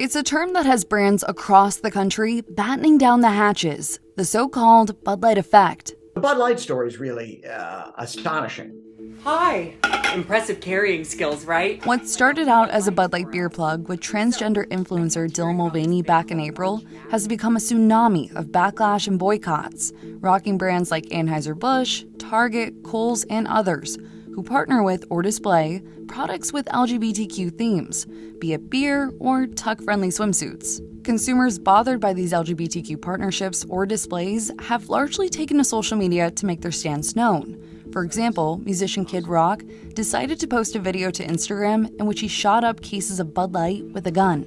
It's a term that has brands across the country battening down the hatches, the so-called Bud Light effect. The Bud Light story is really astonishing. Hi. Impressive carrying skills, right? What started out as a Bud Light beer plug with transgender influencer Dylan Mulvaney back in April has become a tsunami of backlash and boycotts, rocking brands like Anheuser-Busch, Target, Kohl's, and others who partner with or display products with LGBTQ themes, be it beer or tuck-friendly swimsuits. Consumers bothered by these LGBTQ partnerships or displays have largely taken to social media to make their stance known. For example, musician Kid Rock decided to post a video to Instagram in which he shot up cases of Bud Light with a gun.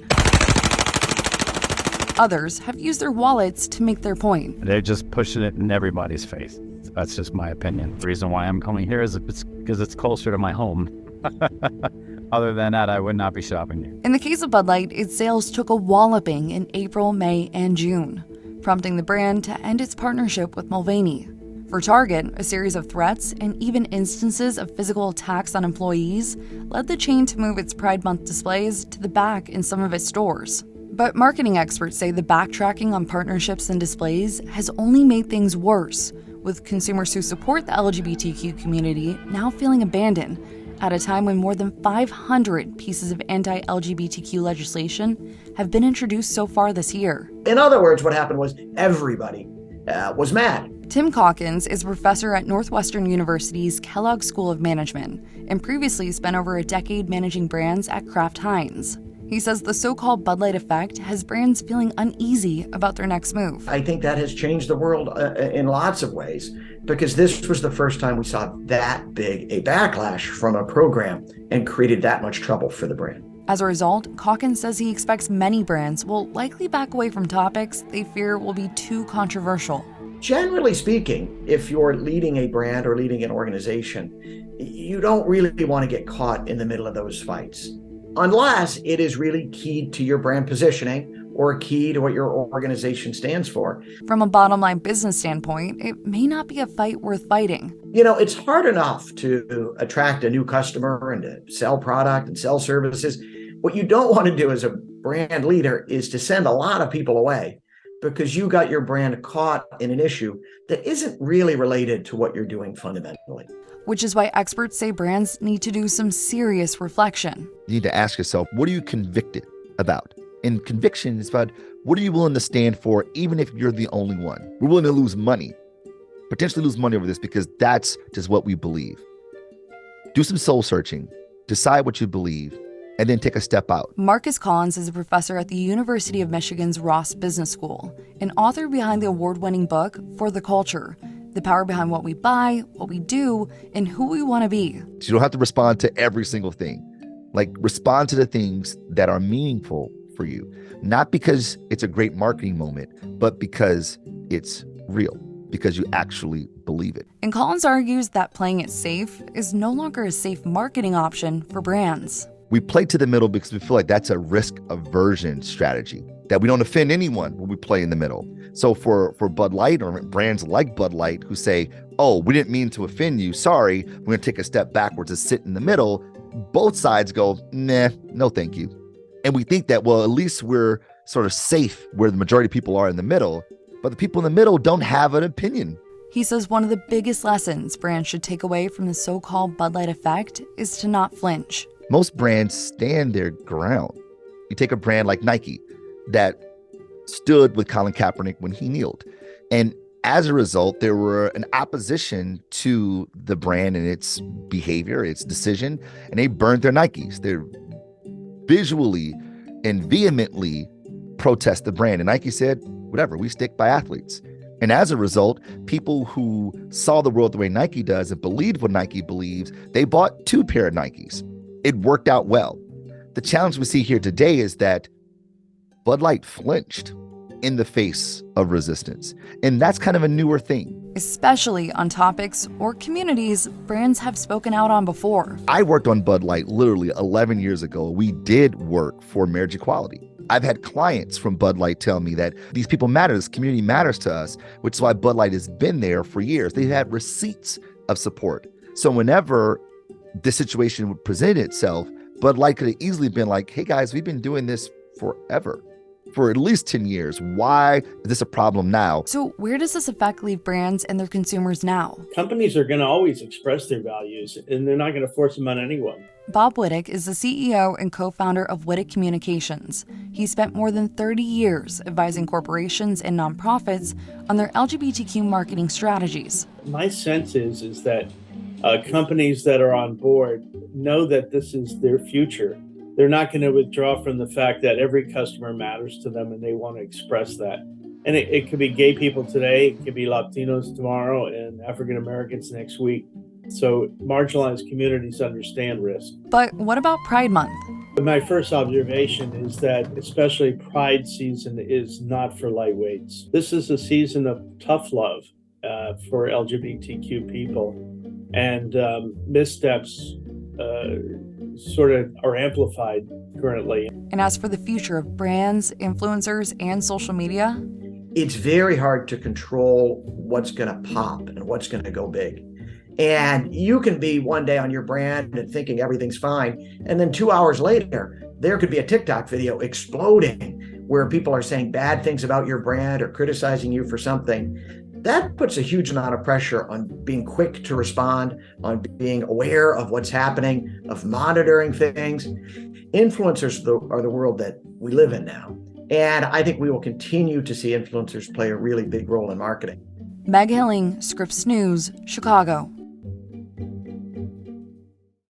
Others have used their wallets to make their point. They're just pushing it in everybody's face. That's just my opinion. The reason why I'm coming here is because it's closer to my home. Other than that, I would not be shopping here. In the case of Bud Light, its sales took a walloping in April, May, and June, prompting the brand to end its partnership with Mulvaney. For Target, a series of threats and even instances of physical attacks on employees led the chain to move its Pride Month displays to the back in some of its stores. But marketing experts say the backtracking on partnerships and displays has only made things worse, with consumers who support the LGBTQ community now feeling abandoned at a time when more than 500 pieces of anti-LGBTQ legislation have been introduced so far this year. In other words, what happened was everybody was mad. Tim Calkins is a professor at Northwestern University's Kellogg School of Management and previously spent over a decade managing brands at Kraft Heinz. He says the so-called Bud Light effect has brands feeling uneasy about their next move. I think that has changed the world in lots of ways, because this was the first time we saw that big a backlash from a program and created that much trouble for the brand. As a result, Calkins says he expects many brands will likely back away from topics they fear will be too controversial. Generally speaking, if you're leading a brand or leading an organization, you don't really want to get caught in the middle of those fights, unless it is really key to your brand positioning or key to what your organization stands for. From a bottom line business standpoint, it may not be a fight worth fighting. You know, it's hard enough to attract a new customer and to sell product and sell services. What you don't want to do as a brand leader is to send a lot of people away because you got your brand caught in an issue that isn't really related to what you're doing fundamentally. Which is why experts say brands need to do some serious reflection. You need to ask yourself, what are you convicted about? And conviction is about what are you willing to stand for, even if you're the only one? We're willing to lose money, potentially lose money over this because that's just what we believe. Do some soul searching, decide what you believe, and then take a step out. Marcus Collins is a professor at the University of Michigan's Ross Business School, an author behind the award-winning book, For the Culture, the power behind what we buy, what we do, and who we want to be. So you don't have to respond to every single thing. Like, respond to the things that are meaningful for you, not because it's a great marketing moment, but because it's real, because you actually believe it. And Collins argues that playing it safe is no longer a safe marketing option for brands. We play to the middle because we feel like that's a risk aversion strategy, that we don't offend anyone when we play in the middle. So for Bud Light or brands like Bud Light who say, oh, we didn't mean to offend you, sorry, we're going to take a step backwards and sit in the middle, both sides go, nah, no thank you. And we think that, well, at least we're sort of safe where the majority of people are in the middle, but the people in the middle don't have an opinion. He says one of the biggest lessons brands should take away from the so-called Bud Light effect is to not flinch. Most brands stand their ground. You take a brand like Nike that stood with Colin Kaepernick when he kneeled. And as a result, there were an opposition to the brand and its behavior, its decision, and they burned their Nikes. They visually and vehemently protest the brand. And Nike said, whatever, we stick by athletes. And as a result, people who saw the world the way Nike does and believed what Nike believes, they bought 2 pair of Nikes. It worked out well. The challenge we see here today is that Bud Light flinched in the face of resistance. And that's kind of a newer thing. Especially on topics or communities brands have spoken out on before. I worked on Bud Light literally 11 years ago. We did work for marriage equality. I've had clients from Bud Light tell me that these people matter, this community matters to us, which is why Bud Light has been there for years. They've had receipts of support. So whenever this situation would present itself, Bud Light could have easily been like, hey guys, we've been doing this forever, for at least 10 years. Why is this a problem now? So where does this effect leave brands and their consumers now? Companies are going to always express their values, and they're not going to force them on anyone. Bob Wittick is the CEO and co-founder of Wittick Communications. He spent more than 30 years advising corporations and nonprofits on their LGBTQ marketing strategies. My sense is that companies that are on board know that this is their future. They're not going to withdraw from the fact that every customer matters to them, and they want to express that. And it could be gay people today, it could be Latinos tomorrow, and African Americans next week. So marginalized communities understand risk. But what about Pride Month? My first observation is that especially Pride season is not for lightweights. This is a season of tough love for LGBTQ people, and missteps sort of are amplified currently. And as for the future of brands, influencers, and social media, it's very hard to control what's going to pop and what's going to go big. And you can be one day on your brand and thinking everything's fine, and then 2 hours later, there could be a TikTok video exploding where people are saying bad things about your brand or criticizing you for something. That puts a huge amount of pressure on being quick to respond, on being aware of what's happening, of monitoring things. Influencers are the world that we live in now. And I think we will continue to see influencers play a really big role in marketing. Meg Hilling, Scripps News, Chicago.